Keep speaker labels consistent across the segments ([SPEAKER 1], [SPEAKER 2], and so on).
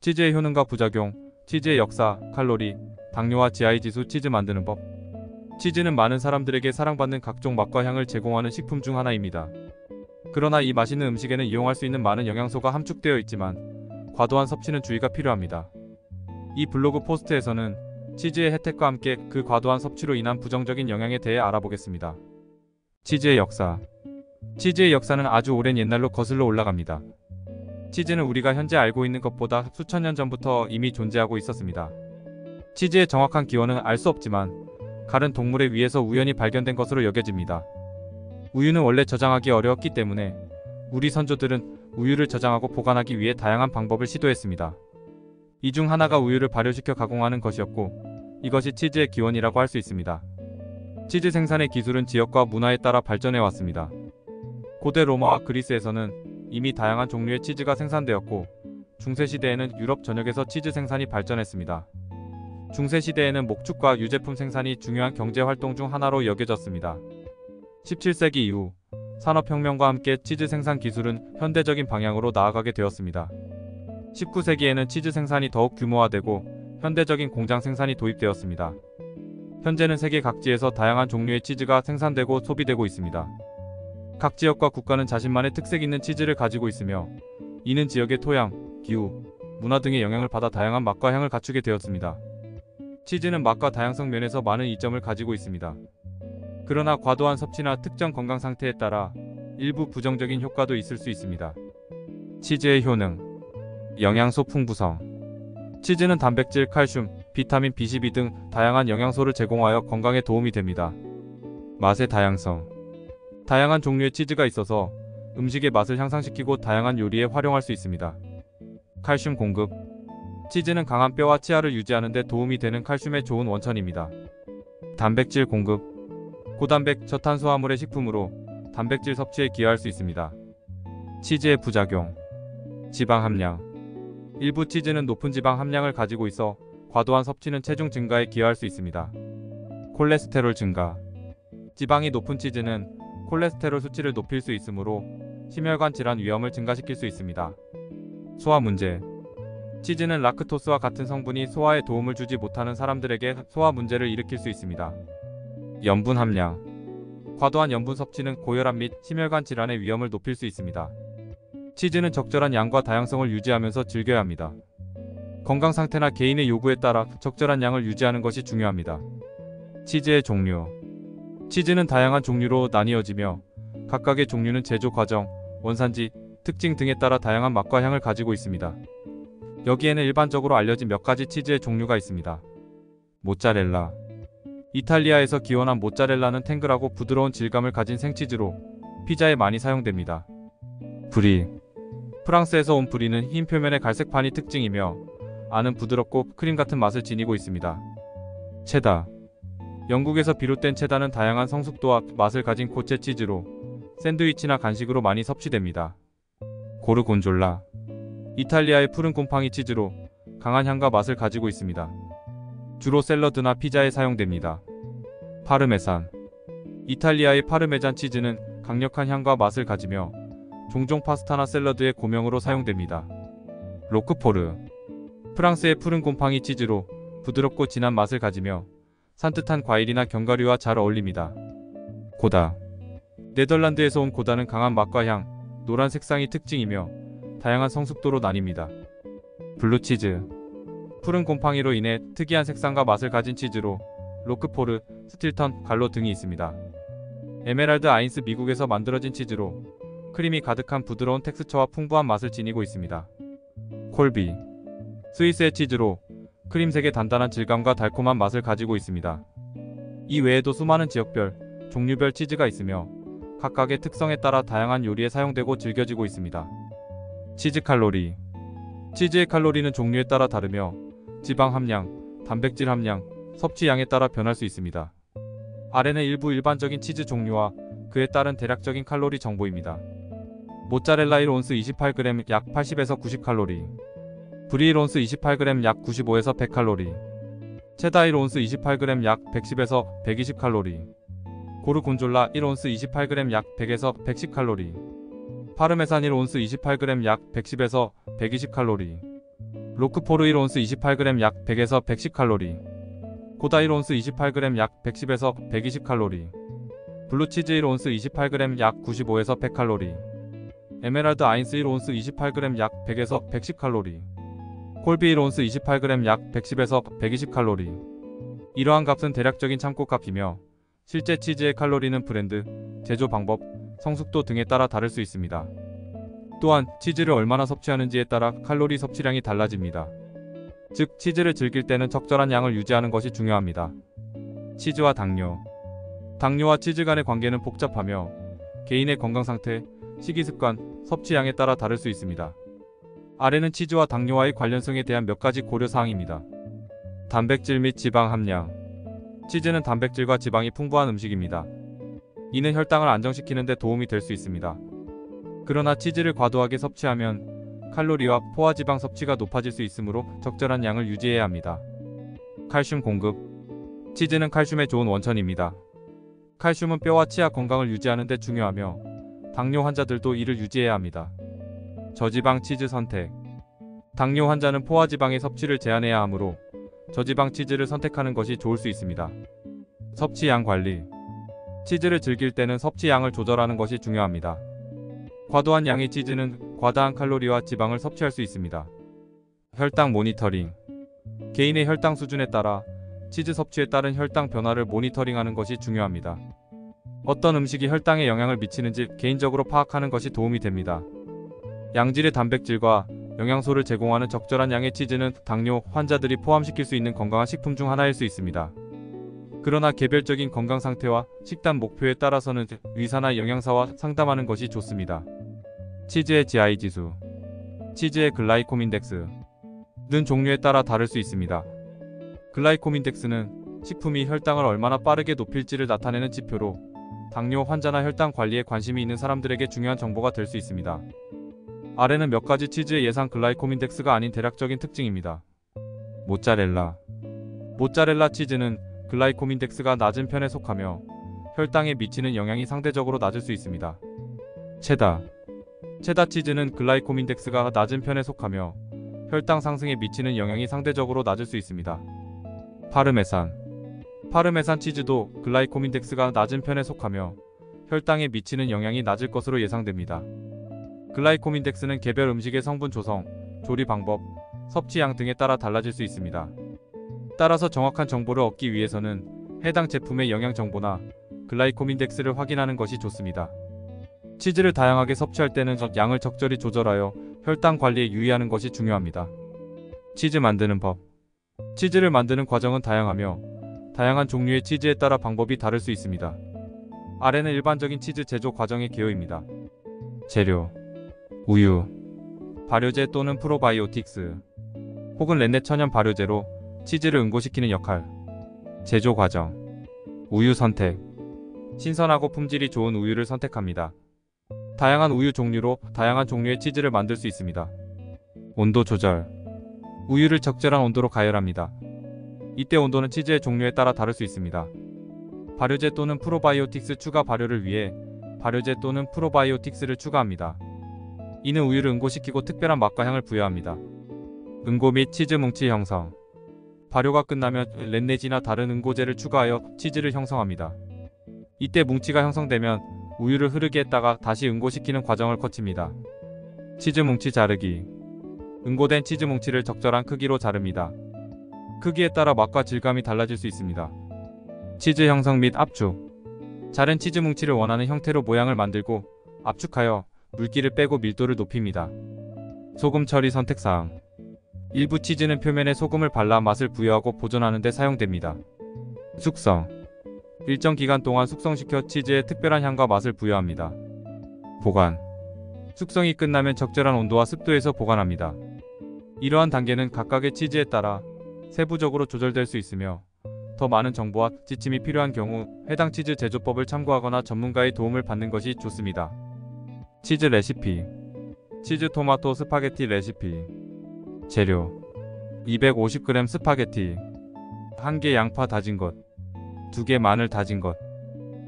[SPEAKER 1] 치즈의 효능과 부작용, 치즈의 역사, 칼로리, 당뇨와 GI 지수, 치즈 만드는 법. 치즈는 많은 사람들에게 사랑받는 각종 맛과 향을 제공하는 식품 중 하나입니다. 그러나 이 맛있는 음식에는 이용할 수 있는 많은 영양소가 함축되어 있지만 과도한 섭취는 주의가 필요합니다. 이 블로그 포스트에서는 치즈의 혜택과 함께 그 과도한 섭취로 인한 부정적인 영향에 대해 알아보겠습니다. 치즈의 역사. 치즈의 역사는 아주 오랜 옛날로 거슬러 올라갑니다. 치즈는 우리가 현재 알고 있는 것보다 수천 년 전부터 이미 존재하고 있었습니다. 치즈의 정확한 기원은 알 수 없지만 가른 동물에 의해서 우연히 발견된 것으로 여겨집니다. 우유는 원래 저장하기 어려웠기 때문에 우리 선조들은 우유를 저장하고 보관하기 위해 다양한 방법을 시도했습니다. 이 중 하나가 우유를 발효시켜 가공하는 것이었고 이것이 치즈의 기원이라고 할 수 있습니다. 치즈 생산의 기술은 지역과 문화에 따라 발전해 왔습니다. 고대 로마와 그리스에서는 이미 다양한 종류의 치즈가 생산되었고 중세시대에는 유럽 전역에서 치즈 생산이 발전했습니다. 중세시대에는 목축과 유제품 생산이 중요한 경제활동 중 하나로 여겨졌습니다. 17세기 이후 산업혁명과 함께 치즈 생산 기술은 현대적인 방향으로 나아가게 되었습니다. 19세기에는 치즈 생산이 더욱 규모화되고 현대적인 공장 생산이 도입되었습니다. 현재는 세계 각지에서 다양한 종류의 치즈가 생산되고 소비되고 있습니다. 각 지역과 국가는 자신만의 특색 있는 치즈를 가지고 있으며 이는 지역의 토양, 기후, 문화 등의 영향을 받아 다양한 맛과 향을 갖추게 되었습니다. 치즈는 맛과 다양성 면에서 많은 이점을 가지고 있습니다. 그러나 과도한 섭취나 특정 건강 상태에 따라 일부 부정적인 효과도 있을 수 있습니다. 치즈의 효능. 영양소 풍부성. 치즈는 단백질, 칼슘, 비타민 B12 등 다양한 영양소를 제공하여 건강에 도움이 됩니다. 맛의 다양성. 다양한 종류의 치즈가 있어서 음식의 맛을 향상시키고 다양한 요리에 활용할 수 있습니다. 칼슘 공급. 치즈는 강한 뼈와 치아를 유지하는 데 도움이 되는 칼슘의 좋은 원천입니다. 단백질 공급. 고단백, 저탄수화물의 식품으로 단백질 섭취에 기여할 수 있습니다. 치즈의 부작용. 지방 함량. 일부 치즈는 높은 지방 함량을 가지고 있어 과도한 섭취는 체중 증가에 기여할 수 있습니다. 콜레스테롤 증가. 지방이 높은 치즈는 콜레스테롤 수치를 높일 수 있으므로 심혈관 질환 위험을 증가시킬 수 있습니다. 소화 문제. 치즈는 락토스와 같은 성분이 소화에 도움을 주지 못하는 사람들에게 소화 문제를 일으킬 수 있습니다. 염분 함량. 과도한 염분 섭취는 고혈압 및 심혈관 질환의 위험을 높일 수 있습니다. 치즈는 적절한 양과 다양성을 유지하면서 즐겨야 합니다. 건강 상태나 개인의 요구에 따라 적절한 양을 유지하는 것이 중요합니다. 치즈의 종류. 치즈는 다양한 종류로 나뉘어지며 각각의 종류는 제조 과정, 원산지, 특징 등에 따라 다양한 맛과 향을 가지고 있습니다. 여기에는 일반적으로 알려진 몇 가지 치즈의 종류가 있습니다. 모짜렐라. 이탈리아에서 기원한 모짜렐라는 탱글하고 부드러운 질감을 가진 생치즈로 피자에 많이 사용됩니다. 브리. 프랑스에서 온 브리는 흰 표면의 갈색판이 특징이며 안은 부드럽고 크림 같은 맛을 지니고 있습니다. 체다. 영국에서 비롯된 체다는 다양한 성숙도와 맛을 가진 코체 치즈로 샌드위치나 간식으로 많이 섭취됩니다. 고르곤졸라. 이탈리아의 푸른 곰팡이 치즈로 강한 향과 맛을 가지고 있습니다. 주로 샐러드나 피자에 사용됩니다. 파르메산. 이탈리아의 파르메잔 치즈는 강력한 향과 맛을 가지며 종종 파스타나 샐러드의 고명으로 사용됩니다. 로크포르. 프랑스의 푸른 곰팡이 치즈로 부드럽고 진한 맛을 가지며 산뜻한 과일이나 견과류와 잘 어울립니다. 고다. 네덜란드에서 온 고다는 강한 맛과 향, 노란 색상이 특징이며 다양한 성숙도로 나뉩니다. 블루치즈. 푸른 곰팡이로 인해 특이한 색상과 맛을 가진 치즈로 로크포르, 스틸턴, 갈로 등이 있습니다. 에메랄드 아인스. 미국에서 만들어진 치즈로 크림이 가득한 부드러운 텍스처와 풍부한 맛을 지니고 있습니다. 콜비. 스위스의 치즈로 크림색의 단단한 질감과 달콤한 맛을 가지고 있습니다. 이 외에도 수많은 지역별, 종류별 치즈가 있으며 각각의 특성에 따라 다양한 요리에 사용되고 즐겨지고 있습니다. 치즈 칼로리. 치즈의 칼로리는 종류에 따라 다르며 지방 함량, 단백질 함량, 섭취량에 따라 변할 수 있습니다. 아래는 일부 일반적인 치즈 종류와 그에 따른 대략적인 칼로리 정보입니다. 모짜렐라 1온스 28g 약 80에서 90칼로리. 브리 1온스 28g 약 95에서 100칼로리. 체다 1온스 28g 약 110에서 120칼로리. 고르곤졸라 1온스 28g 약 100에서 110칼로리. 파르메산 1온스 28g 약 110에서 120칼로리. 로크포르 1온스 28g 약 100에서 110칼로리, 고다 1온스 28g 약 110에서 120칼로리, 블루치즈 1온스 28g 약 95에서 100칼로리, 에메랄드 아인스 1온스 28g 약 100에서 110칼로리, 콜비 1온스 28g 약 110에서 120칼로리. 이러한 값은 대략적인 참고값이며 실제 치즈의 칼로리는 브랜드, 제조 방법, 성숙도 등에 따라 다를 수 있습니다. 또한 치즈를 얼마나 섭취하는지에 따라 칼로리 섭취량이 달라집니다. 즉 치즈를 즐길 때는 적절한 양을 유지하는 것이 중요합니다. 치즈와 당뇨. 당뇨와 치즈 간의 관계는 복잡하며 개인의 건강 상태, 식이습관, 섭취량에 따라 다를 수 있습니다. 아래는 치즈와 당뇨와의 관련성에 대한 몇 가지 고려사항입니다. 단백질 및 지방 함량. 치즈는 단백질과 지방이 풍부한 음식입니다. 이는 혈당을 안정시키는 데 도움이 될 수 있습니다. 그러나 치즈를 과도하게 섭취하면 칼로리와 포화지방 섭취가 높아질 수 있으므로 적절한 양을 유지해야 합니다. 칼슘 공급. 치즈는 칼슘의 좋은 원천입니다. 칼슘은 뼈와 치아 건강을 유지하는 데 중요하며 당뇨 환자들도 이를 유지해야 합니다. 저지방 치즈 선택. 당뇨 환자는 포화지방의 섭취를 제한해야 하므로 저지방 치즈를 선택하는 것이 좋을 수 있습니다. 섭취양 관리. 치즈를 즐길 때는 섭취양을 조절하는 것이 중요합니다. 과도한 양의 치즈는 과다한 칼로리와 지방을 섭취할 수 있습니다. 혈당 모니터링. 개인의 혈당 수준에 따라 치즈 섭취에 따른 혈당 변화를 모니터링하는 것이 중요합니다. 어떤 음식이 혈당에 영향을 미치는지 개인적으로 파악하는 것이 도움이 됩니다. 양질의 단백질과 영양소를 제공하는 적절한 양의 치즈는 당뇨 환자들이 포함시킬 수 있는 건강한 식품 중 하나일 수 있습니다. 그러나 개별적인 건강 상태와 식단 목표에 따라서는 의사나 영양사와 상담하는 것이 좋습니다. 치즈의 GI 지수. 치즈의 글라이콤 인덱스는 종류에 따라 다를 수 있습니다. 글라이콤 인덱스는 식품이 혈당을 얼마나 빠르게 높일지를 나타내는 지표로 당뇨 환자나 혈당 관리에 관심이 있는 사람들에게 중요한 정보가 될 수 있습니다. 아래는 몇 가지 치즈의 예상 글라이콤 인덱스가 아닌 대략적인 특징입니다. 모짜렐라. 모짜렐라 치즈는 글라이콤 인덱스가 낮은 편에 속하며 혈당에 미치는 영향이 상대적으로 낮을 수 있습니다. 체다. 체다 치즈는 글라이콤 인덱스가 낮은 편에 속하며 혈당 상승에 미치는 영향이 상대적으로 낮을 수 있습니다. 파르메산. 파르메산 치즈도 글라이콤 인덱스가 낮은 편에 속하며 혈당에 미치는 영향이 낮을 것으로 예상됩니다. 글라이콤 인덱스는 개별 음식의 성분 조성, 조리 방법, 섭취량 등에 따라 달라질 수 있습니다. 따라서 정확한 정보를 얻기 위해서는 해당 제품의 영양 정보나 글라이콤 인덱스를 확인하는 것이 좋습니다. 치즈를 다양하게 섭취할 때는 양을 적절히 조절하여 혈당 관리에 유의하는 것이 중요합니다. 치즈 만드는 법. 치즈를 만드는 과정은 다양하며 다양한 종류의 치즈에 따라 방법이 다를 수 있습니다. 아래는 일반적인 치즈 제조 과정의 개요입니다. 재료: 우유, 발효제 또는 프로바이오틱스, 혹은 렌넷 천연 발효제로 치즈를 응고시키는 역할. 제조 과정: 우유 선택. 신선하고 품질이 좋은 우유를 선택합니다. 다양한 우유 종류로 다양한 종류의 치즈를 만들 수 있습니다. 온도 조절. 우유를 적절한 온도로 가열합니다. 이때 온도는 치즈의 종류에 따라 다를 수 있습니다. 발효제 또는 프로바이오틱스 추가 발효를 위해 발효제 또는 프로바이오틱스를 추가합니다. 이는 우유를 응고시키고 특별한 맛과 향을 부여합니다. 응고 및 치즈 뭉치 형성. 발효가 끝나면 렌넷이나 다른 응고제를 추가하여 치즈를 형성합니다. 이때 뭉치가 형성되면 우유를 흐르게 했다가 다시 응고시키는 과정을 거칩니다. 치즈 뭉치 자르기. 응고된 치즈 뭉치를 적절한 크기로 자릅니다. 크기에 따라 맛과 질감이 달라질 수 있습니다. 치즈 형성 및 압축. 자른 치즈 뭉치를 원하는 형태로 모양을 만들고 압축하여 물기를 빼고 밀도를 높입니다. 소금 처리 선택사항. 일부 치즈는 표면에 소금을 발라 맛을 부여하고 보존하는 데 사용됩니다. 숙성. 일정 기간 동안 숙성시켜 치즈에 특별한 향과 맛을 부여합니다. 보관. 숙성이 끝나면 적절한 온도와 습도에서 보관합니다. 이러한 단계는 각각의 치즈에 따라 세부적으로 조절될 수 있으며 더 많은 정보와 지침이 필요한 경우 해당 치즈 제조법을 참고하거나 전문가의 도움을 받는 것이 좋습니다. 치즈 레시피. 치즈 토마토 스파게티 레시피. 재료: 250g 스파게티, 1개 양파 다진 것, 2개 마늘 다진 것,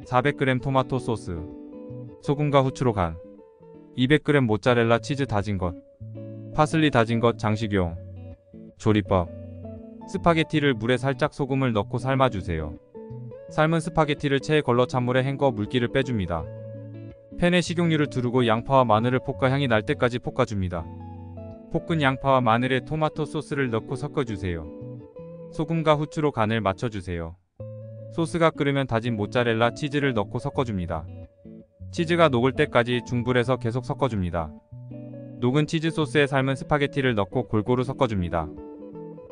[SPEAKER 1] 400g 토마토 소스, 소금과 후추로 간, 200g 모짜렐라 치즈 다진 것, 파슬리 다진 것 장식용, 조리법. 스파게티를 물에 살짝 소금을 넣고 삶아주세요. 삶은 스파게티를 체에 걸러 찬물에 헹궈 물기를 빼줍니다. 팬에 식용유를 두르고 양파와 마늘을 볶아 향이 날 때까지 볶아줍니다. 볶은 양파와 마늘에 토마토 소스를 넣고 섞어주세요. 소금과 후추로 간을 맞춰주세요. 소스가 끓으면 다진 모짜렐라 치즈를 넣고 섞어줍니다. 치즈가 녹을 때까지 중불에서 계속 섞어줍니다. 녹은 치즈 소스에 삶은 스파게티를 넣고 골고루 섞어줍니다.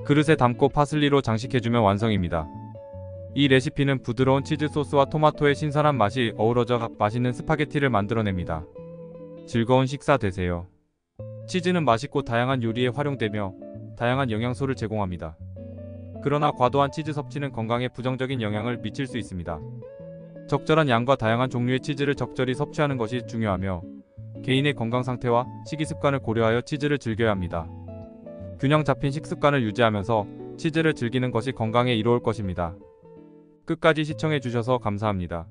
[SPEAKER 1] 그릇에 담고 파슬리로 장식해주면 완성입니다. 이 레시피는 부드러운 치즈 소스와 토마토의 신선한 맛이 어우러져 맛있는 스파게티를 만들어냅니다. 즐거운 식사 되세요. 치즈는 맛있고 다양한 요리에 활용되며 다양한 영양소를 제공합니다. 그러나 과도한 치즈 섭취는 건강에 부정적인 영향을 미칠 수 있습니다. 적절한 양과 다양한 종류의 치즈를 적절히 섭취하는 것이 중요하며 개인의 건강 상태와 식이 습관을 고려하여 치즈를 즐겨야 합니다. 균형 잡힌 식습관을 유지하면서 치즈를 즐기는 것이 건강에 이로울 것입니다. 끝까지 시청해 주셔서 감사합니다.